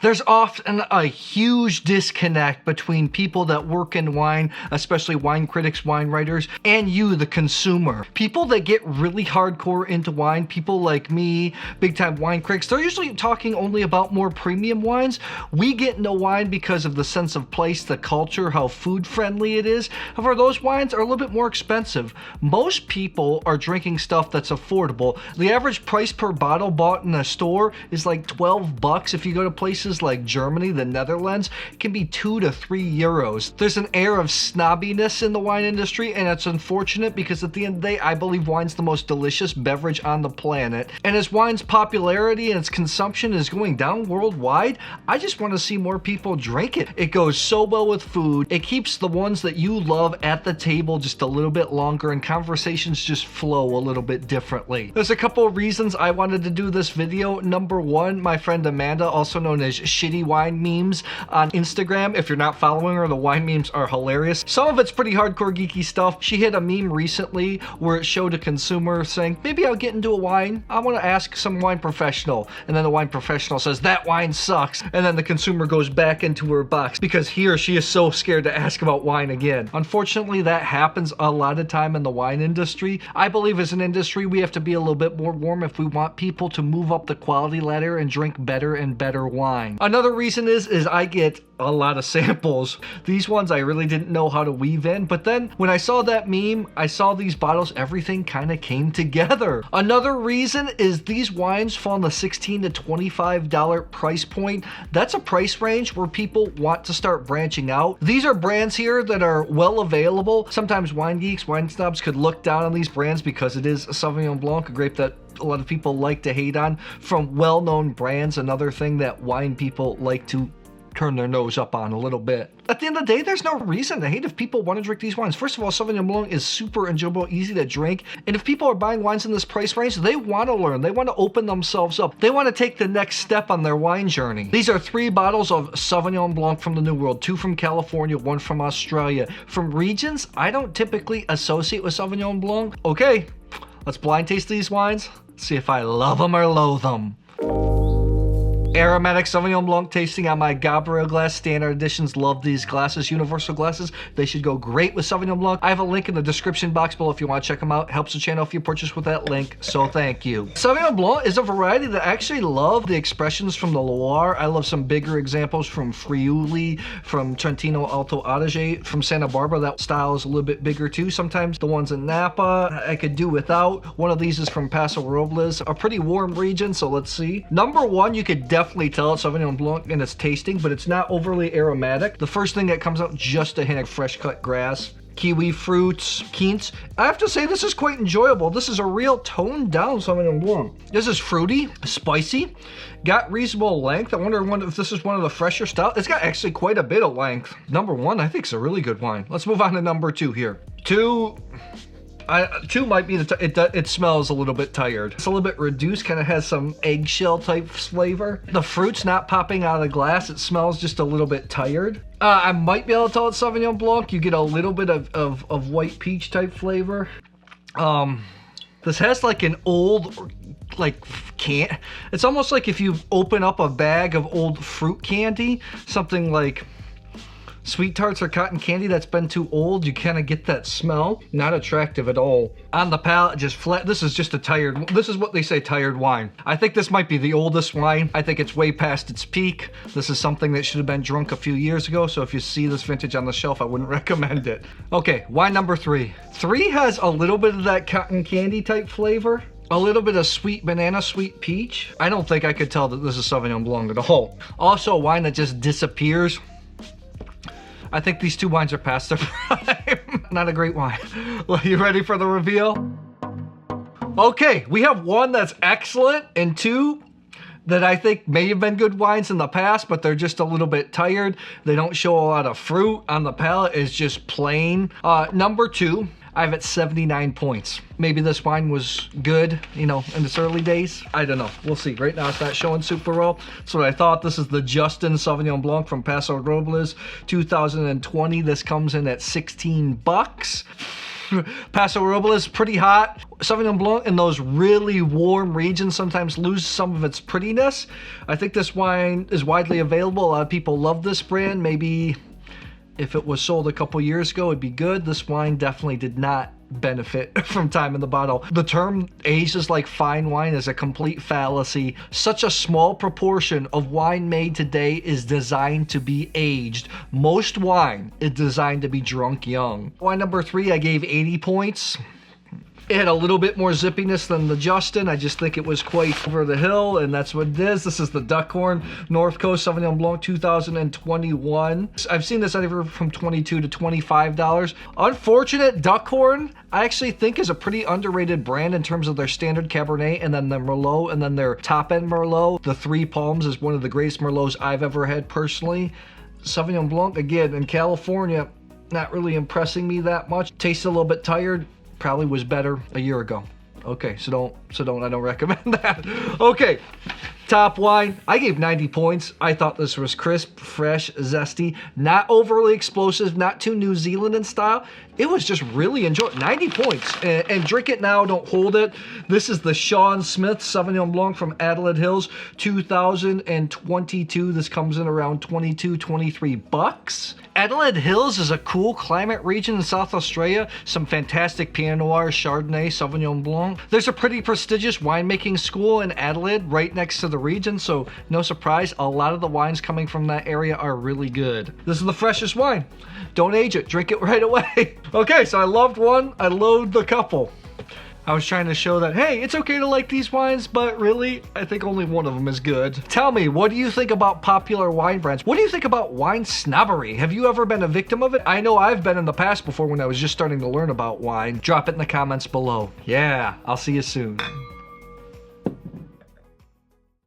There's often a huge disconnect between people that work in wine, especially wine critics, wine writers, and you, the consumer. People that get really hardcore into wine, people like me, big time wine critics, they're usually talking only about more premium wines. We get into wine because of the sense of place, the culture, how food friendly it is. However, those wines are a little bit more expensive. Most people are drinking stuff that's affordable. The average price per bottle bought in a store is like 12 bucks. If you go to places like Germany, the Netherlands, it can be 2 to 3 euros. There's an air of snobbiness in the wine industry, and it's unfortunate because at the end of the day, I believe wine's the most delicious beverage on the planet. And as wine's popularity and its consumption is going down worldwide, I just want to see more people drink it. It goes so well with food. It keeps the ones that you love at the table just a little bit longer, and conversations just flow a little bit differently. There's a couple of reasons I wanted to do this video. Number one, my friend Amanda, also known as Shitty Wine Memes on Instagram. If you're not following her, the wine memes are hilarious. Some of it's pretty hardcore geeky stuff. She hit a meme recently where it showed a consumer saying, maybe I'll get into a wine. I want to ask some wine professional. And then the wine professional says, that wine sucks. And then the consumer goes back into her box because he or she is so scared to ask about wine again. Unfortunately, that happens a lot of time in the wine industry. I believe as an industry, we have to be a little bit more warm if we want people to move up the quality ladder and drink better and better wine. Another reason is I get a lot of samples. These ones I really didn't know how to weave in, but then when I saw that meme, I saw these bottles, everything kind of came together. Another reason is these wines fall in the $16 to $25 price point. That's a price range where people want to start branching out. These are brands here that are well available. Sometimes wine geeks, wine snobs could look down on these brands because it is a Sauvignon Blanc, a grape that a lot of people like to hate on from well-known brands. Another thing that wine people like to turn their nose up on a little bit. At the end of the day, there's no reason to hate if people want to drink these wines. First of all, Sauvignon Blanc is super enjoyable, easy to drink. And if people are buying wines in this price range, they want to learn. They want to open themselves up. They want to take the next step on their wine journey. These are 3 bottles of Sauvignon Blanc from the New World, 2 from California, 1 from Australia. From regions I don't typically associate with Sauvignon Blanc. Okay, let's blind taste these wines. See if I love them or loathe them. Aromatic Sauvignon Blanc tasting on my Gabriel Glas Standart editions. Love these glasses, universal glasses. They should go great with Sauvignon Blanc. I have a link in the description box below if you want to check them out. Helps the channel if you purchase with that link, so thank you. Sauvignon Blanc is a variety that I actually love the expressions from the Loire. I love some bigger examples from Friuli, from Trentino Alto Adige, from Santa Barbara. That style is a little bit bigger too. Sometimes the ones in Napa I could do without. One of these is from Paso Robles, a pretty warm region, so let's see. Number one, you could definitely tell it's Sauvignon Blanc in its tasting, but it's not overly aromatic. The first thing that comes out, just a hint of fresh cut grass, kiwi fruits, quince. I have to say this is quite enjoyable. This is a real toned down Sauvignon Blanc. This is fruity, spicy, got reasonable length. I wonder if this is one of the fresher styles. It's got actually quite a bit of length. Number one, I think it's a really good wine. Let's move on to number 2 here. 2 might be it smells a little bit tired. It's a little bit reduced, kind of has some eggshell type flavor. The fruit's not popping out of the glass. It smells just a little bit tired. I might be able to tell it's Sauvignon Blanc. You get a little bit of white peach type flavor. This has like an old, it's almost like if you open up a bag of old fruit candy, something like Sweet Tarts or cotton candy that's been too old, you kind of get that smell. Not attractive at all. On the palate, just flat. This is just a tired, this is what they say, tired wine. I think this might be the oldest wine. I think it's way past its peak. This is something that should have been drunk a few years ago, so if you see this vintage on the shelf, I wouldn't recommend it. Okay, wine number 3. 3 has a little bit of that cotton candy type flavor. A little bit of sweet banana, sweet peach. I don't think I could tell that this is Sauvignon Blanc at all. Also, a wine that just disappears. I think these 2 wines are past their prime. Not a great wine. Well, you ready for the reveal? Okay, we have 1 that's excellent and 2 that I think may have been good wines in the past, but they're just a little bit tired. They don't show a lot of fruit on the palate. It's just plain. Number 2, I have it 79 points. Maybe this wine was good, in its early days. I don't know. We'll see. Right now, it's not showing super well. That's what I thought. This is the Justin Sauvignon Blanc from Paso Robles, 2020. This comes in at 16 bucks. Paso Robles, pretty hot. Sauvignon Blanc in those really warm regions sometimes loses some of its prettiness. I think this wine is widely available. A lot of people love this brand. Maybe if it was sold a couple years ago, it'd be good. This wine definitely did not benefit from time in the bottle. The term ages like fine wine is a complete fallacy. Such a small proportion of wine made today is designed to be aged. Most wine is designed to be drunk young. Wine number 3, I gave 80 points. It had a little bit more zippiness than the Justin. I just think it was quite over the hill, and that's what it is. This is the Duckhorn North Coast Sauvignon Blanc 2021. I've seen this anywhere from $22 to $25. Unfortunate, Duckhorn, I actually think is a pretty underrated brand in terms of their standard Cabernet and then the Merlot and then their top-end Merlot. The Three Palms is one of the greatest Merlots I've ever had personally. Sauvignon Blanc, again, in California, not really impressing me that much. Tastes a little bit tired. Probably was better a year ago. Okay, so I don't recommend that. Okay, top wine. I gave 90 points. I thought this was crisp, fresh, zesty, not overly explosive, not too New Zealand in style. It was just really enjoyable. 90 points. And drink it now, don't hold it. This is the Sean Smith Sauvignon Blanc from Adelaide Hills 2022. This comes in around 22, 23 bucks. Adelaide Hills is a cool climate region in South Australia. Some fantastic Pinot Noir, Chardonnay, Sauvignon Blanc. There's a pretty prestigious winemaking school in Adelaide right next to the region, so no surprise, a lot of the wines coming from that area are really good. This is the freshest wine. Don't age it, drink it right away. Okay, so I loved one, I loathed the couple. I was trying to show that, hey, it's okay to like these wines, but really, I think only one of them is good. Tell me, what do you think about popular wine brands? What do you think about wine snobbery? Have you ever been a victim of it? I know I've been in the past before when I was just starting to learn about wine. Drop it in the comments below. Yeah, I'll see you soon.